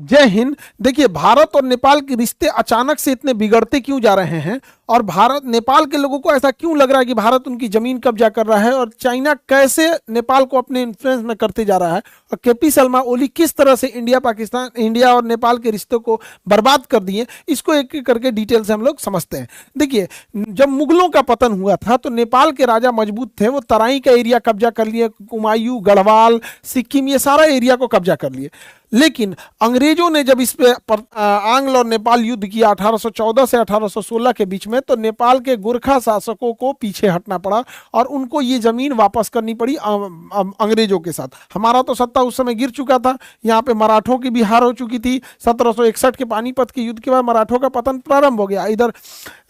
जय हिंद। देखिए, भारत और नेपाल के रिश्ते अचानक से इतने बिगड़ते क्यों जा रहे हैं, और भारत नेपाल के लोगों को ऐसा क्यों लग रहा है कि भारत उनकी जमीन कब्जा कर रहा है, और चाइना कैसे नेपाल को अपने इन्फ्लुएंस में करते जा रहा है, और केपी शर्मा ओली किस तरह से इंडिया और नेपाल के रिश्तों को बर्बाद कर दिए, इसको एक एक करके डिटेल से हम लोग समझते हैं। देखिए, जब मुगलों का पतन हुआ था तो नेपाल के राजा मजबूत थे, वो तराई का एरिया कब्जा कर लिए, कुमायूं, गढ़वाल, सिक्किम, ये सारा एरिया को कब्जा कर लिए। लेकिन अंग्रेजों ने जब इस पे आंग्ल और नेपाल युद्ध किया 1814 से 1816 के बीच में, तो नेपाल के गोरखा शासकों को पीछे हटना पड़ा और उनको ये जमीन वापस करनी पड़ी अंग्रेजों के साथ। हमारा तो सत्ता उस समय गिर चुका था, यहाँ पे मराठों की भी हार हो चुकी थी। 1761 के पानीपत के युद्ध के बाद मराठों का पतन प्रारंभ हो गया, इधर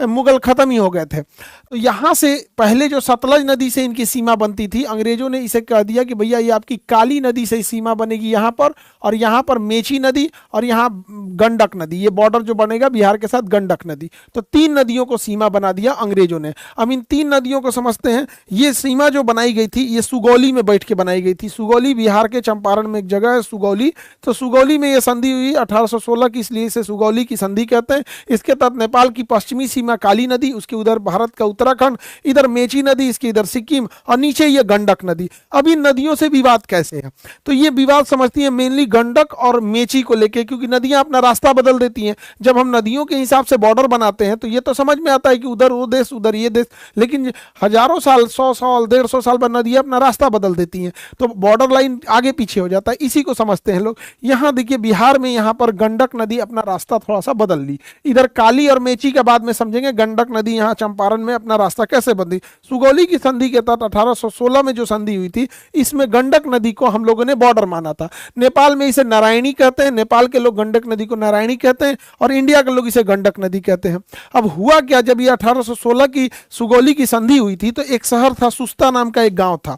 मुगल खत्म ही हो गए थे। तो यहाँ से पहले जो सतलज नदी से इनकी सीमा बनती थी, अंग्रेजों ने इसे कह दिया कि भैया ये आपकी काली नदी से सीमा बनेगी यहाँ पर, और यहाँ पर मेची नदी और यहाँ गंडक नदी, ये बॉर्डर जो बनेगा बिहार के साथ गंडक नदी। तो 3 नदियों को सीमा बना दिया अंग्रेजों ने। अब इन 3 नदियों को समझते हैं। ये सीमा जो बनाई गई थी ये सुगौली में बैठ के बनाई गई थी। सुगौली बिहार के चंपारण में एक जगह है सुगौली, तो सुगौली में ये संधि हुई 1816 की, इसलिए इसे सुगौली की संधि कहते हैं। इसके तहत नेपाल की पश्चिमी सीमा काली नदी, उसके उधर भारत का उत्तराखंड, इधर मेची नदी, इसके इधर सिक्किम, और नीचे ये गंडक नदी। अब इन नदियों से विवाद कैसे है, तो ये विवाद समझती है मेनली गंडक और मेची को लेके, क्योंकि नदियां अपना रास्ता बदल देती हैं। जब हम नदियों के हिसाब से बॉर्डर बनाते हैं तो ये तो समझ में आता है कि उधर वो देश उधर ये देश, लेकिन हजारों साल, 100 साल, 150 साल बाद नदियां अपना रास्ता बदल देती हैं, तो बॉर्डर लाइन आगे पीछे हो जाता है। इसी को समझते हैं लोग। यहाँ देखिए, बिहार में यहाँ पर गंडक नदी अपना रास्ता थोड़ा सा बदल ली, इधर काली और मेची के बाद में समझेंगे गंडक नदी यहाँ चंपारण में अपना रास्ता कैसे बदली। सुगौली की संधि के तहत 1816 में जो संधि हुई थी, इसमें गंडक नदी को हम लोगों ने बॉर्डर माना था। नेपाल में इसे नारायणी कहते हैं, नेपाल के लोग गंडक नदी को नारायणी कहते हैं, और इंडिया के लोग इसे गंडक नदी कहते हैं। अब हुआ क्या, जब ये 1816 की सुगौली की संधि हुई थी तो एक शहर था, सुस्ता नाम का एक गांव था।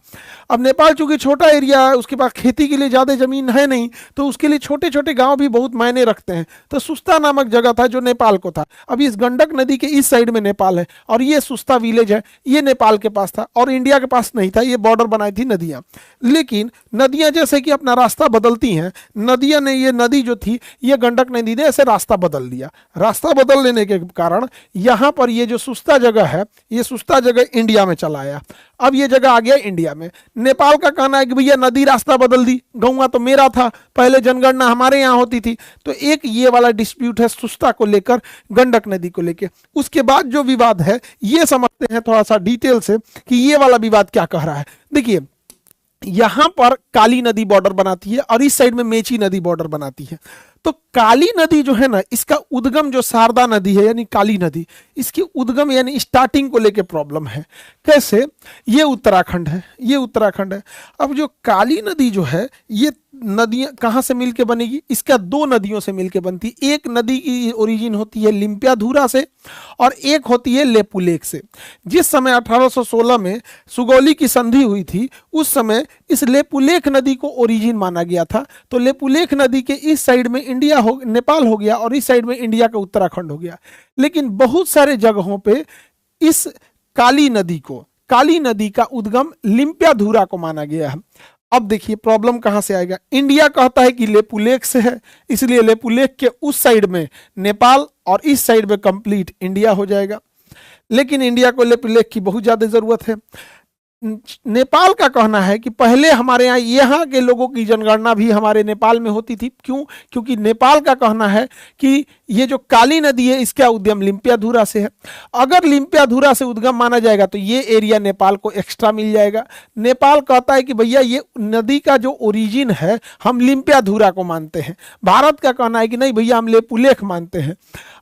अब नेपाल चूंकि छोटा एरिया है, उसके पास खेती के लिए ज़्यादा जमीन है नहीं, तो उसके लिए छोटे छोटे गांव भी बहुत मायने रखते हैं। तो सुस्ता नामक जगह था जो नेपाल को था। अब इस गंडक नदी के इस साइड में नेपाल है, और ये सुस्ता विलेज है, ये नेपाल के पास था और इंडिया के पास नहीं था। ये बॉर्डर बनाई थी नदियाँ। लेकिन नदियाँ जैसे कि अपना रास्ता बदलती हैं, नदियाँ ने, ये नदी जो थी, ये गंडक नदी ने ऐसे रास्ता बदल दिया। रास्ता बदल लेने के कारण यहाँ पर ये जो सुस्ता जगह है, ये सुस्ता जगह इंडिया में चला आया। अब ये जगह आ गया इंडिया में। नेपाल का कहना है कि भैया नदी रास्ता बदल दी, गौवा तो मेरा था, पहले जनगणना हमारे यहाँ होती थी। तो एक ये वाला डिस्प्यूट है सुस्ता को लेकर, गंडक नदी को लेकर। उसके बाद जो विवाद है ये समझते हैं थोड़ा सा डिटेल से कि ये वाला विवाद क्या कह रहा है। देखिए, यहां पर काली नदी बॉर्डर बनाती है और इस साइड में मेची नदी बॉर्डर बनाती है। तो काली नदी जो है ना, इसका उद्गम जो शारदा नदी है यानी काली नदी, इसकी उद्गम यानी स्टार्टिंग को लेके प्रॉब्लम है। कैसे, ये उत्तराखंड है, ये उत्तराखंड है। अब जो काली नदी जो है, ये नदियां कहाँ से मिलके बनेगी, इसका 2 नदियों से मिलके बनती। एक नदी की ओरिजिन होती है लिम्पियाधुरा से और एक होती है लेपुलेख से। जिस समय 1816 में सुगौली की संधि हुई थी, उस समय इस लेपुलेख नदी को ओरिजिन माना गया था। तो लेपुलेख नदी के इस साइड में इंडिया हो, नेपाल हो गया, और इस साइड में इंडिया का उत्तराखंड हो गया। लेकिन बहुत सारे जगहों पे इस काली नदी का उद्गम लिम्पियाधुरा को माना गया है। अब देखिए प्रॉब्लम कहां से आएगा। इंडिया कहता है कि लेपुलेख से है, इसलिए लेपुलेख के उस साइड में नेपाल और इस साइड में कंप्लीट इंडिया हो जाएगा। लेकिन इंडिया को लेपुलेख की बहुत ज्यादा जरूरत है। नेपाल का कहना है कि पहले हमारे यहाँ के लोगों की जनगणना भी हमारे नेपाल में होती थी। क्यों? क्योंकि नेपाल का कहना है कि ये जो काली नदी है इसका उद्गम लिम्पियाधुरा से है। अगर लिम्पियाधुरा से उद्गम माना जाएगा तो ये एरिया नेपाल को एक्स्ट्रा मिल जाएगा। नेपाल कहता है कि भैया ये नदी का जो ओरिजिन है हम लिम्पियाधुरा को मानते हैं। भारत का कहना है कि नहीं भैया हम लेपुलेख मानते हैं।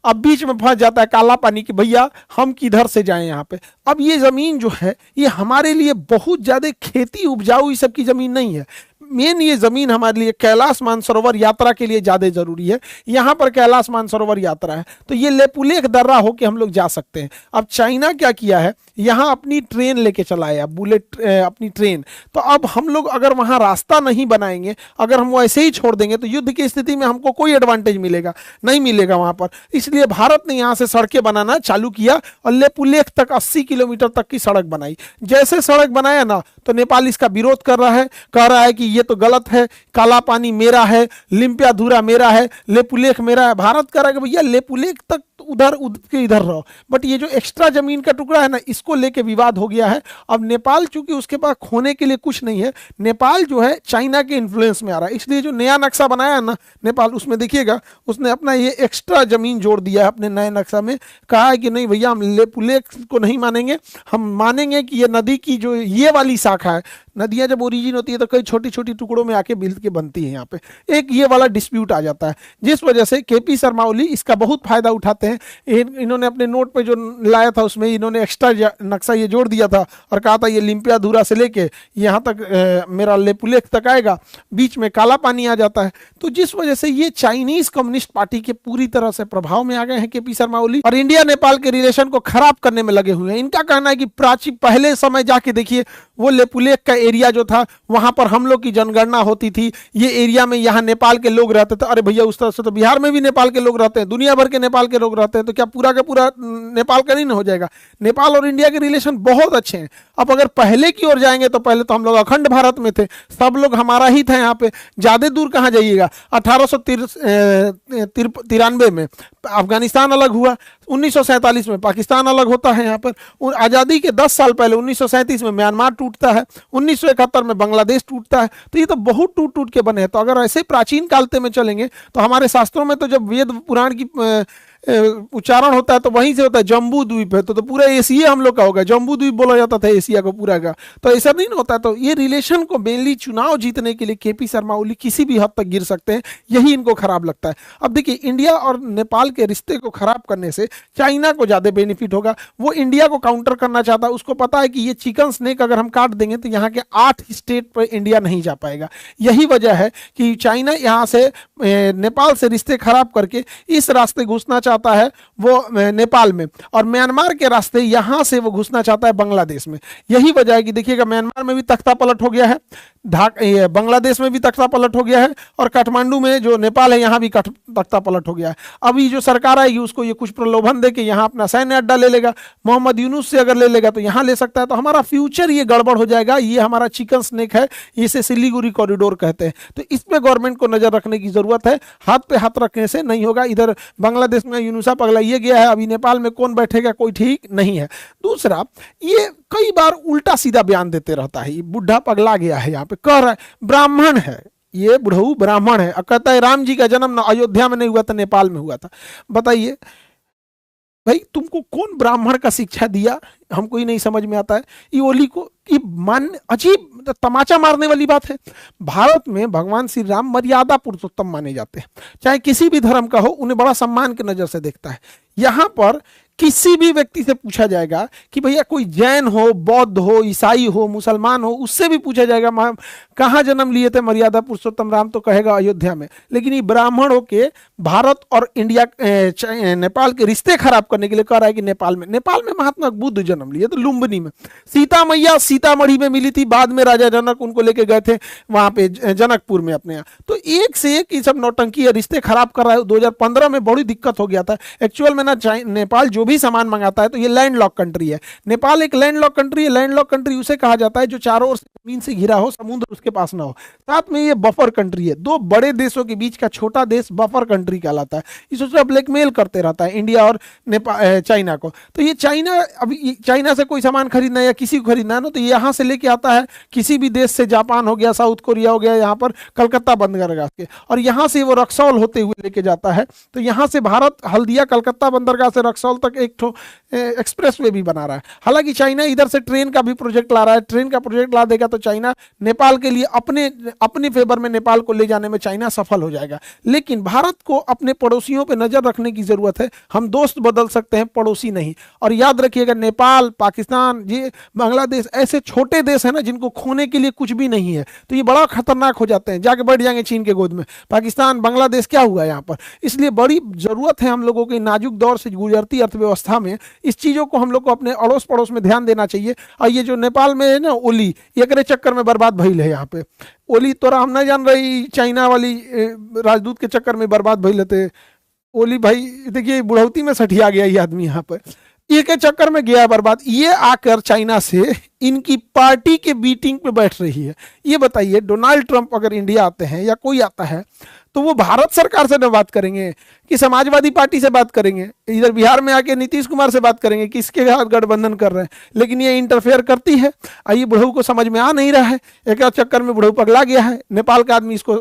अब बीच में फंस जाता है काला पानी कि भैया हम किधर से जाएं यहाँ पे। अब ये जमीन जो है ये हमारे लिए बहुत ज्यादा खेती उपजाऊ इस सब की जमीन नहीं है। मेन ये जमीन हमारे लिए कैलाश मानसरोवर यात्रा के लिए ज्यादा जरूरी है। यहाँ पर कैलाश मानसरोवर यात्रा है तो ये लेपुलेख दर्रा होके हम लोग जा सकते हैं। अब चाइना क्या किया है, यहाँ अपनी ट्रेन लेके चला है, बुलेट अपनी ट्रेन। तो अब हम लोग अगर वहाँ रास्ता नहीं बनाएंगे, अगर हम ऐसे ही छोड़ देंगे तो युद्ध की स्थिति में हमको कोई एडवांटेज मिलेगा नहीं मिलेगा वहाँ पर। इसलिए भारत ने यहाँ से सड़कें बनाना चालू किया और लेपुलेख तक 80 किलोमीटर तक की सड़क बनाई। जैसे सड़क बनाया ना तो नेपाल इसका विरोध कर रहा है, कह रहा है कि ये तो गलत है, काला पानी मेरा है, लिम्पियाधुरा मेरा है, लेपुलेख मेरा है। भारत कह रहा है कि भैया लेपुलेख तक उधर के इधर रहो, बट ये जो एक्स्ट्रा जमीन का टुकड़ा है ना, इसको लेके विवाद हो गया है। अब नेपाल चूंकि उसके पास खोने के लिए कुछ नहीं है, नेपाल जो है चाइना के इन्फ्लुएंस में आ रहा है, इसलिए जो नया नक्शा बनाया है ना नेपाल, उसमें देखिएगा उसने अपना ये एक्स्ट्रा जमीन जोड़ दिया है अपने नए नक्शा में। कहा है कि नहीं भैया हम लेपुलेख को नहीं मानेंगे, हम मानेंगे कि ये नदी की जो ये वाली शाखा है, नदियां जब ओरिजिन होती है तो कई छोटी छोटी टुकड़ों में आके मिल के बनती है, यहाँ पे एक ये वाला डिस्प्यूट आ जाता है, जिस वजह से केपी शर्मा ओली इसका बहुत फायदा उठाते हैं। इन्होंने अपने नोट पे जो लाया था उसमें इन्होंने एक्स्ट्रा नक्शा ये जोड़ दिया था और कहा था ये लिम्पियाधुरा से लेके यहाँ तक मेरा लेपुलेख तक आएगा, बीच में काला पानी आ जाता है। तो जिस वजह से ये चाइनीज कम्युनिस्ट पार्टी के पूरी तरह से प्रभाव में आ गए हैं केपी शर्मा ओली, और इंडिया नेपाल के रिलेशन को खराब करने में लगे हुए हैं। इनका कहना है कि प्राचीन पहले समय जाके देखिए, वो लेपुलेख का एरिया जो था वहां पर हम लोग की जनगणना होती थी, ये एरिया में यहाँ नेपाल के लोग रहते थे। अरे भैया उस तरह से तो बिहार में भी नेपाल के लोग रहते हैं, दुनिया भर के नेपाल के लोग रहते हैं, तो क्या पूरा का पूरा नेपाल का नहीं हो जाएगा? नेपाल और इंडिया के रिलेशन बहुत अच्छे हैं। अब अगर पहले की ओर जाएंगे तो पहले तो हम लोग अखंड भारत में थे, सब लोग हमारा ही था यहाँ पे, ज्यादा दूर कहाँ जाइएगा। 1893 में अफगानिस्तान अलग हुआ, 1947 में पाकिस्तान अलग होता है। यहाँ पर आज़ादी के 10 साल पहले 1937 में म्यांमार टूटता है, 1971 में बांग्लादेश टूटता है। तो ये तो बहुत टूट टूट के बने हैं। तो अगर ऐसे प्राचीन कालते में चलेंगे तो हमारे शास्त्रों में तो जब वेद पुराण की उच्चारण होता है तो वहीं से होता है जम्बू द्वीप है, तो पूरा एशिया हम लोग का होगा, जम्बू द्वीप बोला जाता था एशिया को पूरा का। तो ऐसा नहीं ना होता। तो ये रिलेशन को मेनली चुनाव जीतने के लिए केपी शर्मा ओली किसी भी हद तक गिर सकते हैं, यही इनको खराब लगता है। अब देखिए, इंडिया और नेपाल के रिश्ते को खराब करने से चाइना को ज्यादा बेनिफिट होगा। वो इंडिया को काउंटर करना चाहता है, उसको पता है कि ये चिकन स्नेक अगर हम काट देंगे तो यहाँ के 8 स्टेट पर इंडिया नहीं जा पाएगा। यही वजह है कि चाइना यहाँ से नेपाल से रिश्ते खराब करके इस रास्ते घुसना चाहता है वो नेपाल में, और म्यांमार के रास्ते यहां से वो घुसना चाहता है बांग्लादेश में। यही वजह है कि देखिएगा म्यांमार में भी तख्ता पलट हो गया है, बांग्लादेश में भी तख्ता पलट हो गया है, और काठमांडू में जो नेपाल है यहां भी तख्ता पलट हो गया है। अभी जो सरकार आएगी उसको ये कुछ प्रलोभन दे के यहां अपना सैन्य अड्डा ले लेगा, मोहम्मद यूनुस से अगर ले लेगा तो यहां ले सकता है। तो हमारा फ्यूचर ये गड़बड़ हो जाएगा। ये हमारा चिकन स्नेक है, इसे सिलीगुड़ी कॉरिडोर कहते हैं। तो इस पे गवर्नमेंट को नजर रखने की जरूरत है। हाथ पे हाथ रखने से नहीं होगा। इधर बांग्लादेश में यूनुसा पगलाइए गया है, अभी नेपाल में कौन बैठेगा कोई ठीक नहीं है। दूसरा, ये कई बार उल्टा सीधा बयान देते रहता है। ये बुढ़ा पगला गया है, यहाँ पे कह रहा है ब्राह्मण है, ये बुढ़ऊ ब्राह्मण है, कहता है राम जी का जन्म ना अयोध्या में नहीं हुआ था, नेपाल में हुआ था। बताइए भाई, तुमको कौन ब्राह्मण का शिक्षा दिया? हमको ही नहीं समझ में आता है। ये ओली को ये मान अजीब तमाचा मारने वाली बात है। भारत में भगवान श्री राम मर्यादा पुरुषोत्तम माने जाते हैं, चाहे किसी भी धर्म का हो, उन्हें बड़ा सम्मान की नजर से देखता है। यहाँ पर किसी भी व्यक्ति से पूछा जाएगा कि भैया कोई जैन हो, बौद्ध हो, ईसाई हो, मुसलमान हो, उससे भी पूछा जाएगा कहाँ जन्म लिए थे मर्यादा पुरुषोत्तम राम, तो कहेगा अयोध्या में। लेकिन ये ब्राह्मण हो के भारत और इंडिया नेपाल के रिश्ते खराब करने के लिए कह रहा है कि नेपाल में महात्मा बुद्ध जन्म लिए तो लुम्बिनी में। सीता मैया सीतामढ़ी में मिली थी, बाद में राजा जनक उनको लेके गए थे वहां पे जनकपुर में अपने यहाँ। तो एक से एक ये सब नौटंकी है, रिश्ते खराब कर रहा है। 2015 में बड़ी दिक्कत हो गया था। एक्चुअल में ना नेपाल जो भी सामान मंगाता है तो ये लैंड लॉक कंट्री है। नेपाल एक लैंड लॉक कंट्री है। लैंड लॉक कंट्री उसे कहा जाता है जो चारों ओर से जमीन से घिरा हो, समुद्र उसके पास ना हो। साथ में ये बफर कंट्री है, दो बड़े देशों के बीच का छोटा देश बफर कंट्री कहलाता है। इसे ब्लैकमेल करते रहता है इंडिया और चाइना को। तो ये चाइना, अभी चाइना से कोई सामान खरीदना है या किसी को खरीदना है ना, तो यहाँ से लेके आता है किसी भी देश से, जापान हो गया, साउथ कोरिया हो गया, यहाँ पर कलकत्ता बंदरगाह के, और यहाँ से वो रक्सौल होते हुए लेके जाता है। तो यहाँ से भारत हल्दिया कलकत्ता बंदरगाह से रक्सौल तक एक एक्सप्रेस वे भी बना रहा है। हालांकि चाइना इधर से ट्रेन का भी प्रोजेक्ट ला रहा है। ट्रेन का प्रोजेक्ट ला देगा तो चाइना नेपाल के लिए अपने फेवर में नेपाल को ले जाने में चाइना सफल हो जाएगा। लेकिन भारत को अपने पड़ोसियों पर नजर रखने की जरूरत है। हम दोस्त बदल सकते हैं, पड़ोसी नहीं। और याद रखिएगा, नेपाल, पाकिस्तान, ये बांग्लादेश ऐसे छोटे देश है ना जिनको खोने के लिए कुछ भी नहीं है, तो ये बड़ा खतरनाक हो जाते हैं, जाके बैठ जाएंगे चीन के गोद में। पाकिस्तान, बांग्लादेश क्या हुआ यहाँ पर? इसलिए बड़ी जरूरत है हम लोगों के नाजुक दौर से गुजरती अर्थव्यवस्था में इस चीजों को हम लोग को अपने अड़ोस पड़ोस में ध्यान देना चाहिए। और ये जो नेपाल में है ना ओली, एकरे चक्कर में बर्बाद भइल है। यहाँ पे ओली तोरा हम नहीं जान रही, चाइना वाली राजदूत के चक्कर में बर्बाद भइल थे ओली भाई। देखिए बुढ़ौती में सठिया गया ये आदमी यहाँ पर। ये के चक्कर में गया बर्बाद। ये आकर चाइना से इनकी पार्टी के मीटिंग पे बैठ रही है। ये बताइए, डोनाल्ड ट्रंप अगर इंडिया आते हैं या कोई आता है तो वो भारत सरकार से न बात करेंगे कि समाजवादी पार्टी से बात करेंगे, इधर बिहार में आके नीतीश कुमार से बात करेंगे, किसके साथ गठबंधन कर रहे हैं। लेकिन ये इंटरफेयर करती है। आइए, बुढ़ऊ को समझ में आ नहीं रहा है, एक चक्कर में बुढ़ऊ पगला गया है। नेपाल का आदमी इसको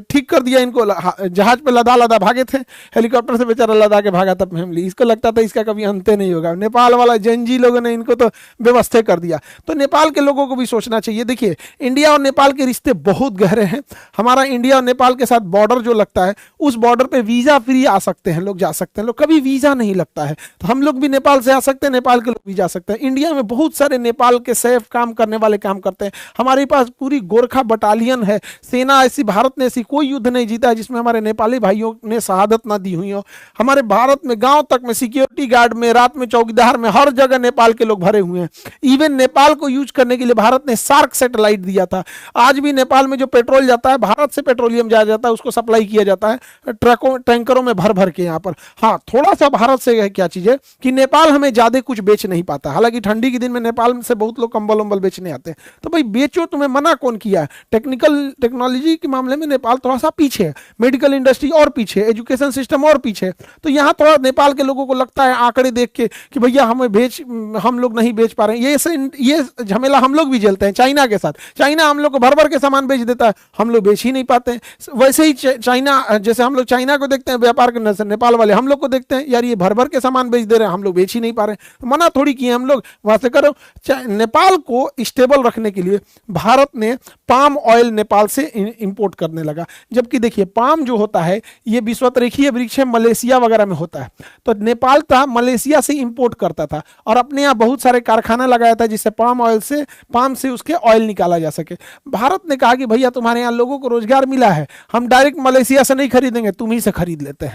ठीक कर दिया, इनको जहाज पे लदा लदा भागे थे, हेलीकॉप्टर से बेचारा लदा के भागा था फैमिली। इसको लगता था इसका कभी अंत नहीं होगा। नेपाल वाला जंजी लोगों ने इनको तो व्यवस्था कर दिया। तो नेपाल के लोगों को भी सोचना चाहिए। देखिए, इंडिया और नेपाल के रिश्ते बहुत गहरे हैं। हमारा इंडिया और नेपाल के साथ बॉर्डर जो लगता है, उस बॉर्डर पे वीजा फ्री आ सकते हैं लोग, जा सकते हैं लोग, कभी वीजा नहीं लगता है। तो हम लोग भी नेपाल से आ सकते हैं, नेपाल के लोग भी जा सकते हैं। इंडिया में बहुत सारे नेपाल के सेफ काम करने वाले काम करते हैं। हमारे पास पूरी गोरखा बटालियन है, सेना ऐसी, भारत ने ऐसी कोई युद्ध नहीं जीता है जिसमें हमारे नेपाली भाइयों ने शहादत ना दी हुई हो। हमारे भारत में गांव तक में सिक्योरिटी गार्ड में, रात में चौकीदार में, हर जगह नेपाल के लोग भरे हुए हैं। इवन नेपाल को यूज करने के लिए भारत ने सार्क सैटेलाइट दिया था। आज भी नेपाल में जो पेट्रोल जाता है, भारत से पेट्रोलियम जाया जाता है, उसको सप्लाई किया जाता है ट्रकों टैंकरों में भर भर के यहाँ पर। हाँ, थोड़ा सा भारत से है क्या चीज है कि नेपाल हमें ज्यादा कुछ बेच नहीं पाता। हालांकि ठंडी के दिन में नेपाल से बहुत लोग कंबल उम्बल बेचने आते हैं। तो भाई बेचो, तुम्हें मना कौन किया है। टेक्नोलॉजी के मामले में नेपाल थोड़ा सा पीछे है, मेडिकल इंडस्ट्री और पीछे, एजुकेशन सिस्टम और पीछे। तो यहाँ थोड़ा नेपाल के लोगों को लगता है आंकड़े देख के कि भैया हम लोग नहीं बेच पा रहे हैं। ये झमेला हम लोग भी झेलते हैं चाइना के साथ। चाइना हम लोग को भर भर के सामान बेच देता है, हम लोग बेच ही नहीं पाते हैं। वैसे ही चाइना, जैसे हम लोग चाइना को देखते हैं व्यापार के नजर, नेपाल वाले हम लोग को देखते हैं यार ये भर भर के सामान बेच दे रहे हैं, हम लोग बेच ही नहीं पा रहे हैं। मना थोड़ी किए हम लोग, वहां से करो। नेपाल को स्टेबल रखने के लिए भारत ने पाम ऑयल नेपाल से इंपोर्ट करने लगा। जबकि देखिए, पाम जो होता है ये विषुवतरेखीय वृक्ष है, मलेशिया वगैरह में होता है। तो नेपाल था मलेशिया से इंपोर्ट करता था और अपने यहाँ बहुत सारे कारखाना लगाया था जिससे पाम से उसके ऑयल निकाला जा सके। भारत ने कहा कि भैया तुम्हारे यहाँ लोगों को रोजगार मिला है, हम डायरेक्ट मलेशिया से नहीं खरीदेंगे, तुम ही से खरीद लेते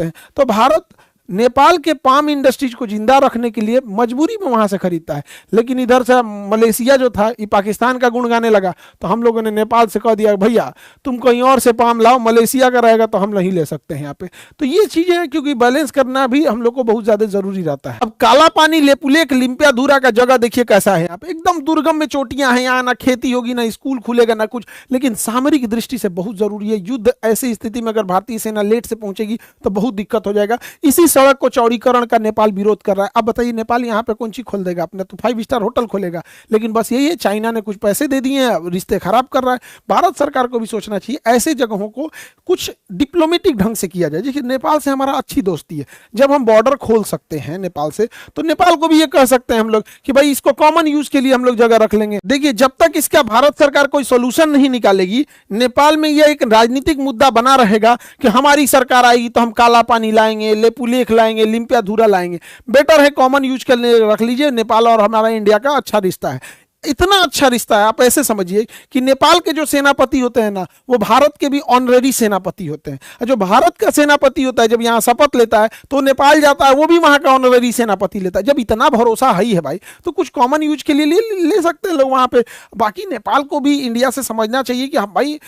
हैं। तो भारत नेपाल के पाम इंडस्ट्रीज को जिंदा रखने के लिए मजबूरी में वहां से खरीदता है। लेकिन इधर से मलेशिया जो था ये पाकिस्तान का गुण गाने लगा, तो हम लोगों ने नेपाल से कह दिया भैया तुम कहीं और से पाम लाओ, मलेशिया का रहेगा तो हम नहीं ले सकते हैं यहाँ पे। तो ये चीजें क्योंकि बैलेंस करना भी हम लोग को बहुत ज्यादा जरूरी रहता है। अब काला पानी, लेपुलेख, लिम्पियाधुरा का जगह देखिए कैसा है यहाँ पे, एकदम दुर्गम में चोटियां हैं। यहाँ ना खेती होगी, ना स्कूल खुलेगा, ना कुछ। लेकिन सामरिक दृष्टि से बहुत जरूरी है। युद्ध ऐसी स्थिति में अगर भारतीय सेना लेट से पहुंचेगी तो बहुत दिक्कत हो जाएगा। इसी सड़क को चौड़ीकरण का नेपाल विरोध कर रहा है। अब बताइए, नेपाल यहाँ पे कौन सी खोल देगा? अपने तो 5 स्टार होटल खोलेगा। लेकिन बस यही है, चाइना ने कुछ पैसे दे दिए हैं, रिश्ते खराब कर रहा है। भारत सरकार को भी सोचना चाहिए ऐसे जगहों को कुछ डिप्लोमेटिक ढंग से किया जाए। देखिए, नेपाल से हमारा अच्छी दोस्ती है। जब हम बॉर्डर खोल सकते हैं नेपाल से, तो नेपाल को भी ये कह सकते हैं हम लोग कि भाई इसको कॉमन यूज के लिए हम लोग जगह रख लेंगे। देखिए, जब तक इसका भारत सरकार कोई सोल्यूशन नहीं निकालेगी, नेपाल में यह एक राजनीतिक मुद्दा बना रहेगा कि हमारी सरकार आएगी तो हम काला पानी लाएंगे, लेपुलेख लाएंगे, लिम्पियाधुरा लाएंगे। बेटर है कॉमन यूज के लिए रख लीजिए। नेपाल और हमारा इंडिया का अच्छा रिश्ता है, इतना अच्छा रिश्ता है। आप ऐसे समझिए कि नेपाल के जो सेनापति होते हैं ना, वो भारत के भी ऑनरेरी सेनापति होते हैं। जो भारत का सेनापति होता है जब यहाँ शपथ लेता है तो नेपाल जाता है, वो भी वहां का ऑनरेरी सेनापति लेता है। जब इतना भरोसा है भाई, तो कुछ कॉमन यूज के लिए ले सकते हैं लोग वहां पे। बाकी नेपाल को भी इंडिया से समझना चाहिए कि हम भाई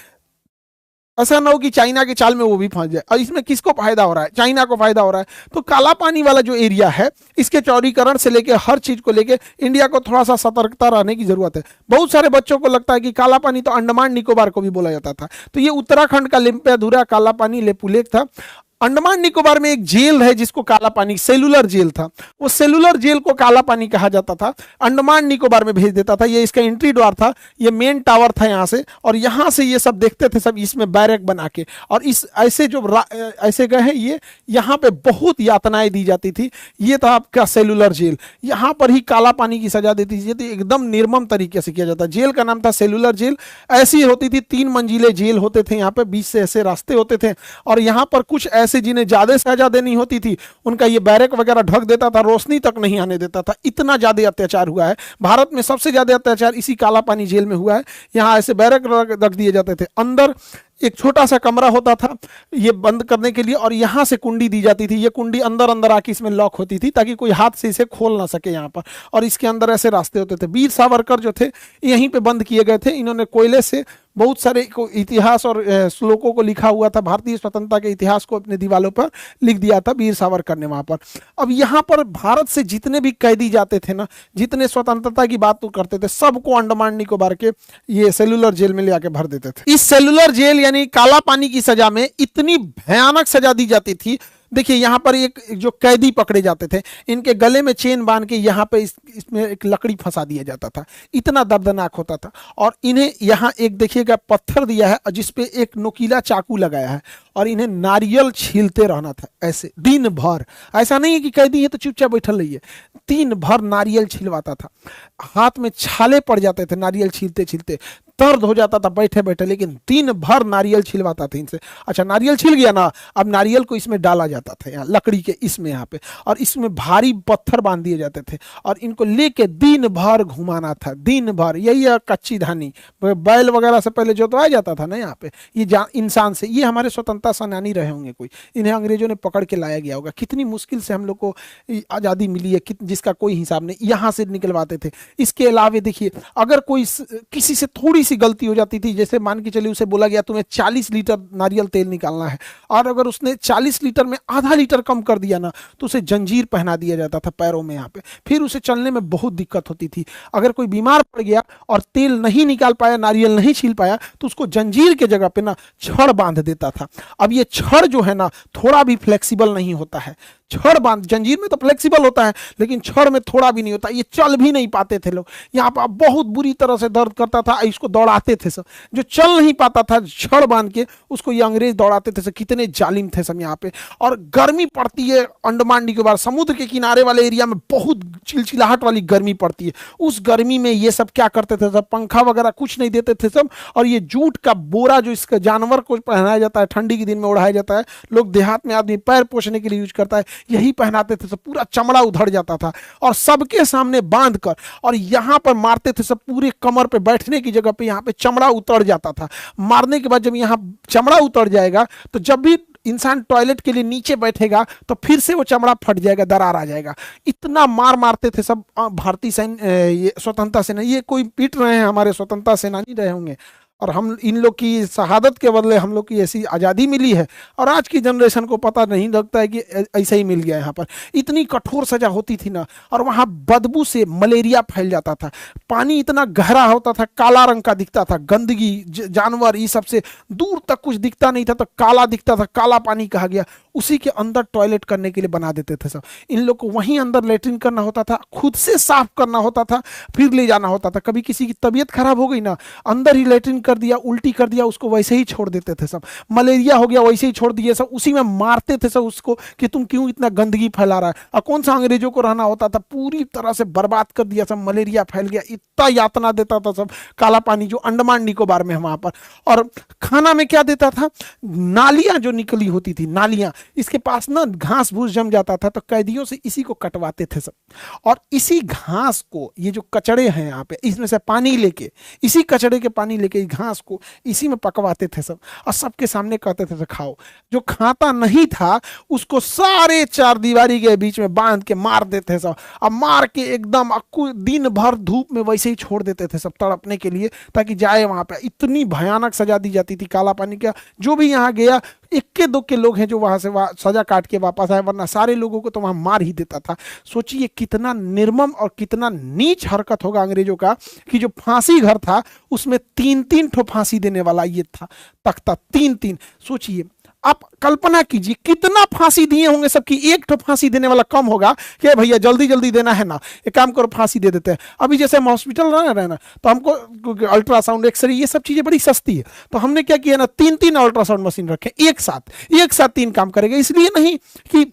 ऐसा ना हो कि चाइना के चाल में वो भी फंस जाए। और इसमें किसको फायदा हो रहा है? चाइना को फायदा हो रहा है। तो काला पानी वाला जो एरिया है, इसके चौड़ीकरण से लेके हर चीज को लेके इंडिया को थोड़ा सा सतर्कता रहने की जरूरत है। बहुत सारे बच्चों को लगता है कि काला पानी तो अंडमान निकोबार को भी बोला जाता था। तो ये उत्तराखंड का लिम्पियाधुरा, काला पानी, लेपुलेख था। अंडमान निकोबार में एक जेल है जिसको काला पानी, सेलुलर जेल था। वो सेलुलर जेल को काला पानी कहा जाता था, अंडमान निकोबार में भेज देता था। ये इसका एंट्री द्वार था, ये मेन टावर था यहाँ से, और यहाँ से ये सब देखते थे सब इसमें बैरक बना के। और इस ऐसे जो ऐसे गए हैं, ये यहाँ पे बहुत यातनाएं दी जाती थी। ये था आपका सेलुलर जेल, यहाँ पर ही काला पानी की सजा देती थी। तो एकदम निर्मम तरीके से किया जाता। जेल का नाम था सेलुलर जेल। ऐसी होती थी, 3 मंजिले जेल होते थे यहाँ पे, 20 से ऐसे रास्ते होते थे। और यहाँ पर कुछ ऐसे जिन्हें ज्यादा सजा देनी होती थी, उनका ये बैरक वगैरह ढक देता था, रोशनी तक नहीं आने देता था। इतना ज्यादा अत्याचार हुआ है भारत में। सबसे ज्यादा अत्याचार इसी काला पानी जेल में हुआ है। यहाँ ऐसे बैरक रख दिए जाते थे। अंदर एक छोटा सा कमरा होता था ये बंद करने के लिए, और यहाँ से कुंडी दी जाती थी। ये कुंडी अंदर अंदर आके इसमें लॉक होती थी ताकि कोई हाथ से इसे खोल ना सके यहाँ पर। और इसके अंदर ऐसे रास्ते होते थे। वीर सावरकर जो थे यहीं पे बंद किए गए थे। इन्होंने कोयले से बहुत सारे को इतिहास और श्लोकों को लिखा हुआ था, भारतीय स्वतंत्रता के इतिहास को अपने दीवारों पर लिख दिया था वीर सावरकर ने वहां पर। अब यहाँ पर भारत से जितने भी कैदी जाते थे ना, जितने स्वतंत्रता की बात करते थे, सबको अंडमान निकोबार के ये सेलुलर जेल में ले आके भर देते थे। इस सेलुलर जेल यानी काला पानी की सजा में इतनी भयानक सजा दी जाती थी। देखिए यहाँ पर एक जो कैदी पकड़े जाते थे, इनके गले में चेन बांध के यहाँ पे इसमें एक लकड़ी फंसा दिया जाता था, इतना दर्दनाक होता था। और इन्हें यहाँ एक देखिएगा पत्थर दिया है जिसपे एक नुकीला चाकू लगाया है, और इन्हें नारियल छीलते रहना था ऐसे दिन भर। ऐसा नहीं है कि कैदी है तो चुपचाप बैठल रहिए, दिन भर नारियल छिलवाता था, हाथ में छाले पड़ जाते थे नारियल छीलते छीलते, दर्द हो जाता था बैठे बैठे, लेकिन दिन भर नारियल छिलवाता था इनसे। अच्छा नारियल छिल गया ना, अब नारियल को इसमें डाला जाता था, यहाँ लकड़ी के इसमें यहाँ पे, और इसमें भारी पत्थर बांध दिए जाते थे, और इनको लेके दिन भर घुमाना था, दिन भर। यही है कच्ची धानी, बैल वगैरह से पहले जोतवाया जाता था ना यहाँ पे, ये इंसान से। ये हमारे स्वतंत्रता सेनानी रहे होंगे कोई, इन्हें अंग्रेजों ने पकड़ के लाया गया होगा। कितनी मुश्किल से हम लोग को आज़ादी मिली है, जिसका कोई हिसाब नहीं, यहाँ से निकलवाते थे। इसके अलावा देखिए, अगर कोई किसी से थोड़ी सी गलती हो जाती थी, जैसे मान के चलिए उसे बोला गया तुम्हें 40 लीटर नारियल तेल निकालना है, और अगर उसने 40 लीटर में आधा लीटर कम कर दिया ना, तो उसे जंजीर पहना दिया जाता था पैरों में यहाँ पे, फिर उसे चलने में बहुत दिक्कत होती थी। अगर कोई बीमार पड़ गया और तेल नहीं निकाल पाया, नारियल नहीं छील पाया, तो उसको जंजीर के जगह पे ना छड़ बांध देता था। अब ये छड़ जो है ना थोड़ा भी फ्लेक्सिबल नहीं होता है, छड़ बांध, जंजीर में तो फ्लेक्सिबल होता है लेकिन छड़ में थोड़ा भी नहीं होता, ये चल भी नहीं पाते थे लोग। यहाँ पर बहुत बुरी तरह से दर्द करता था, इसको दौड़ाते थे सब, जो चल नहीं पाता था छड़ बांध के उसको ये अंग्रेज दौड़ाते थे सब। कितने जालिम थे सब यहाँ पे। और गर्मी पड़ती है अंडमान निकोबार समुद्र के किनारे वाले एरिया में, बहुत चिलचिलाहट वाली गर्मी पड़ती है। उस गर्मी में ये सब क्या करते थे सब, पंखा वगैरह कुछ नहीं देते थे सब, और ये जूट का बोरा जो इसका जानवर को पहनाया जाता है, ठंडी के दिन में ओढ़ाया जाता है, लोग देहात में आदमी पैर पोछने के लिए यूज करता है, यही पहनाते थे सब। पूरा चमड़ा उधड़ जाता था और सबके सामने बांध कर, और यहां पर मारते थे सब, पूरे कमर पे बैठने की जगह पे यहां पे चमड़ा उतर जाता था। मारने के बाद जब यहां चमड़ा उतर जाएगा तो जब भी इंसान टॉयलेट के लिए नीचे बैठेगा तो फिर से वो चमड़ा फट जाएगा, दरार आ जाएगा। इतना मार मारते थे सब भारतीय सैन्य, स्वतंत्रता सेना। ये कोई पीट रहे हैं हमारे स्वतंत्रता सेनानी रहे होंगे, और हम इन लोग की शहादत के बदले हम लोग की ऐसी आज़ादी मिली है, और आज की जनरेशन को पता नहीं लगता है कि ऐसा ही मिल गया। यहाँ पर इतनी कठोर सजा होती थी ना, और वहाँ बदबू से मलेरिया फैल जाता था। पानी इतना गहरा होता था, काला रंग का दिखता था, गंदगी जानवर ये सबसे दूर तक कुछ दिखता नहीं था, तो काला दिखता था, काला पानी कहा गया। उसी के अंदर टॉयलेट करने के लिए बना देते थे सब। इन लोग को वहीं अंदर लेटरिन करना होता था, खुद से साफ करना होता था, फिर ले जाना होता था। कभी किसी की तबीयत खराब हो गई ना, अंदर ही लेटरिन कर दिया, उल्टी कर दिया, उसको वैसे ही छोड़ देते थे सब। मलेरिया हो गया वैसे ही छोड़ दिए सब, उसी में मारते थे सब उसको कि तुम क्यों इतना गंदगी फैला रहा है। और कौन सा अंग्रेजों को रहना होता था, पूरी तरह से बर्बाद कर दिया सब, मलेरिया फैल गया। इतना यातना देता था सब काला पानी जो अंडमान निकोबार में वहां पर। और खाना में क्या देता था, नालियां जो निकली होती थी, नालियां, इसके पास ना घास भूस जम जाता था, तो कैदियों से इसी को कटवाते थे सब। और इसी घास को, ये जो कचड़े हैं यहाँ पे, इसमें से पानी लेके, इसी कचड़े के पानी लेके घास को इसी में पकवाते थे सब, और सबके सामने कहते थे खाओ। जो खाता नहीं था उसको सारे चार दीवारी के बीच में बांध के मार देते सब, और मार के एकदम दिन भर धूप में वैसे ही छोड़ देते थे सब तड़पने के लिए, ताकि जाए वहां पे। इतनी भयानक सजा दी जाती थी काला पानी का। जो भी यहाँ गया, इक्के दुक्के लोग हैं जो वहां से सजा काट के वापस आए, वरना सारे लोगों को तो वहां मार ही देता था। सोचिए कितना निर्मम और कितना नीच हरकत होगा अंग्रेजों का, कि जो फांसी घर था उसमें 3-3 ठो फांसी देने वाला ये था तख्ता, 3-3। सोचिए आप कल्पना कीजिए कितना फांसी दिए होंगे सबकी, एक ठो फांसी देने वाला कम होगा कि भैया जल्दी जल्दी देना है ना, एक काम करो फांसी दे देते हैं। अभी जैसे हम हॉस्पिटल रहे ना, तो हमको अल्ट्रासाउंड, एक्सरे, ये सब चीजें बड़ी सस्ती है, तो हमने क्या किया ना, 3-3 अल्ट्रासाउंड मशीन रखे एक साथ 3 काम करेगा। इसलिए नहीं कि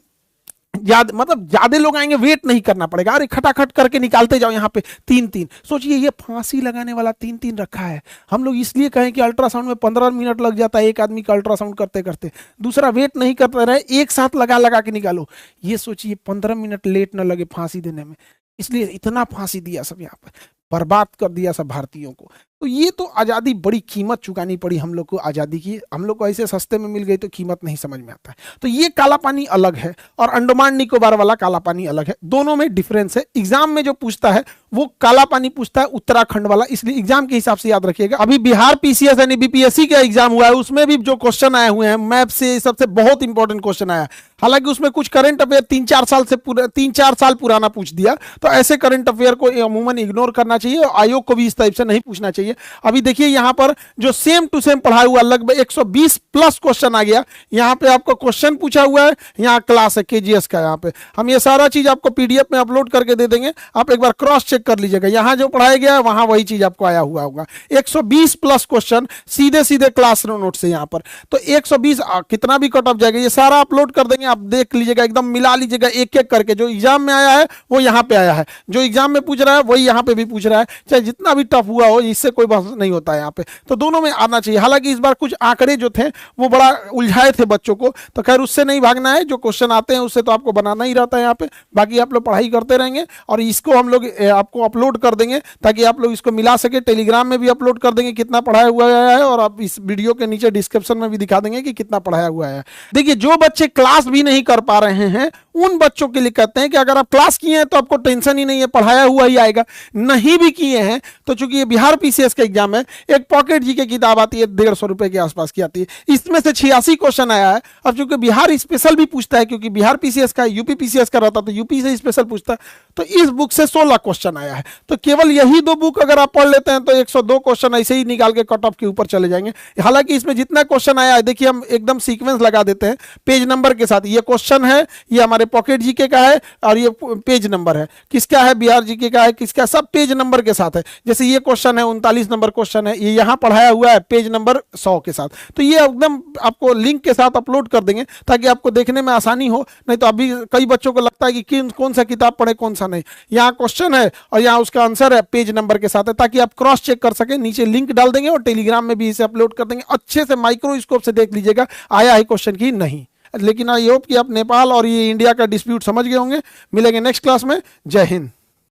ज्यादा लोग आएंगे, वेट नहीं करना पड़ेगा, अरे खटाखट करके निकालते जाओ यहाँ पे 3-3। सोचिए ये फांसी लगाने वाला 3-3 रखा है। हम लोग इसलिए कहें कि अल्ट्रासाउंड में 15 मिनट लग जाता है एक आदमी का अल्ट्रासाउंड करते करते, दूसरा वेट नहीं करता रहे, एक साथ लगा के निकालो। ये सोचिए 15 मिनट लेट न लगे फांसी देने में, इसलिए इतना फांसी दिया सब यहाँ पर, बर्बाद कर दिया सब भारतीयों को। तो ये तो आज़ादी, बड़ी कीमत चुकानी पड़ी हम लोग को आज़ादी की, हम लोग को ऐसे सस्ते में मिल गई तो कीमत नहीं समझ में आता है। तो ये काला पानी अलग है और अंडमान निकोबार वाला काला पानी अलग है, दोनों में डिफरेंस है। एग्जाम में जो पूछता है वो काला पानी पूछता है उत्तराखंड वाला, इसलिए एग्जाम के हिसाब से याद रखिएगा। अभी बिहार पीसीएस यानी बीपीएससी का एग्जाम हुआ है, उसमें भी जो क्वेश्चन आए हुए हैं मैप से, सबसे बहुत इंपॉर्टेंट क्वेश्चन आया। हालांकि उसमें कुछ करंट अफेयर 3-4 साल पुराना पूछ दिया, तो ऐसे करंट अफेयर को अमूमन इग्नोर करना चाहिए और आयोग को भी इस टाइप से नहीं पूछना चाहिए। अभी देखिए यहाँ पर जो सेम टू सेम पढ़ा हुआ लगभग 120 प्लस क्वेश्चन आ गया। यहाँ पे आपको क्वेश्चन पूछा हुआ है, यहाँ क्लास है केजीएस का, यहाँ पे हम ये सारा चीज आपको पीडीएफ में अपलोड करके दे देंगे, आप एक बार क्रॉस चेक कर लीजिएगा। यहाँ जो पढ़ाया गया है वहां वही चीज आपको आया हुआ होगा। 120 प्लस क्वेश्चन सीधे सीधे क्लास नोट से यहाँ पर, तो 120 कितना भी कट ऑफ जाएगा, ये सारा अपलोड कर देंगे, आप देख लीजिएगा, एकदम मिला लीजिएगा एक एक करके। जो एग्जाम में आया है वो यहाँ पे आया है, जो एग्जाम में पूछ रहा है वही यहाँ पे भी पूछ रहा है, चाहे जितना भी टफ हुआ हो, इससे कोई बहस नहीं होता है यहाँ पे। तो दोनों में आना चाहिए। हालांकि इस बार कुछ आंकड़े जो थे वो बड़ा उलझाए थे बच्चों को, तो खैर उससे नहीं भागना है, जो क्वेश्चन आते हैं उससे तो आपको बनाना ही रहता है यहाँ पे। बाकी आप लोग पढ़ाई करते रहेंगे और इसको हम लोग आपको अपलोड कर देंगे ताकि आप लोग इसको मिला सके। टेलीग्राम में भी अपलोड कर देंगे कितना पढ़ाया हुआ है, और आप इस वीडियो के नीचे डिस्क्रिप्शन में भी दिखा देंगे कि कितना पढ़ाया हुआ है। देखिए जो बच्चे क्लास भी नहीं कर पा रहे हैं उन बच्चों के लिए कहते हैं कि अगर आप क्लास किए हैं तो आपको टेंशन ही नहीं है, पढ़ाया हुआ ही आएगा। नहीं भी किए हैं तो चूंकि ये बिहार पीसीएस का एग्जाम है, एक पॉकेट जी की किताब आती है 150 रुपए के आसपास की आती है, इसमें से 86 क्वेश्चन आया है। अब चूंकि बिहार स्पेशल भी पूछता है, क्योंकि बिहार पीसीएस का यूपी पीसीएस का रहता तो यूपी से स्पेशल पूछता है, तो इस बुक से 16 क्वेश्चन आया है। तो केवल यही 2 बुक अगर आप पढ़ लेते हैं तो 102 क्वेश्चन ऐसे ही निकाल के कट ऑफ के ऊपर चले जाएंगे। हालांकि इसमें जितना क्वेश्चन आया है, देखिए हम एकदम सीक्वेंस लगा देते हैं पेज नंबर के साथ। ये क्वेश्चन है, ये हमारे पॉकेट जीके का है, और ये पेज नंबर है, किसका है, बिहार जीके का है, किसका, सब पेज नंबर के साथ है। जैसे ये क्वेश्चन है 39 नंबर क्वेश्चन है, ये यहाँ पढ़ाया हुआ है पेज नंबर 100 के साथ। तो ये एकदम आपको लिंक के साथ अपलोड कर देंगे ताकि आपको देखने में आसानी हो। नहीं तो अभी कई बच्चों को लगता है कि कौन सा किताब पढ़े कौन सा नहीं। यहाँ क्वेश्चन है और यहाँ उसका आंसर है, पेज नंबर के साथ है, ताकि आप क्रॉस चेक कर सके। नीचे लिंक डाल देंगे और टेलीग्राम में भी इसे अपलोड कर देंगे। अच्छे से माइक्रोस्कोप से देख लीजिएगा आया है क्वेश्चन की नहीं। लेकिन आई होप कि आप नेपाल और ये इंडिया का डिस्प्यूट समझ गए होंगे। मिलेंगे नेक्स्ट क्लास में। जय हिंद।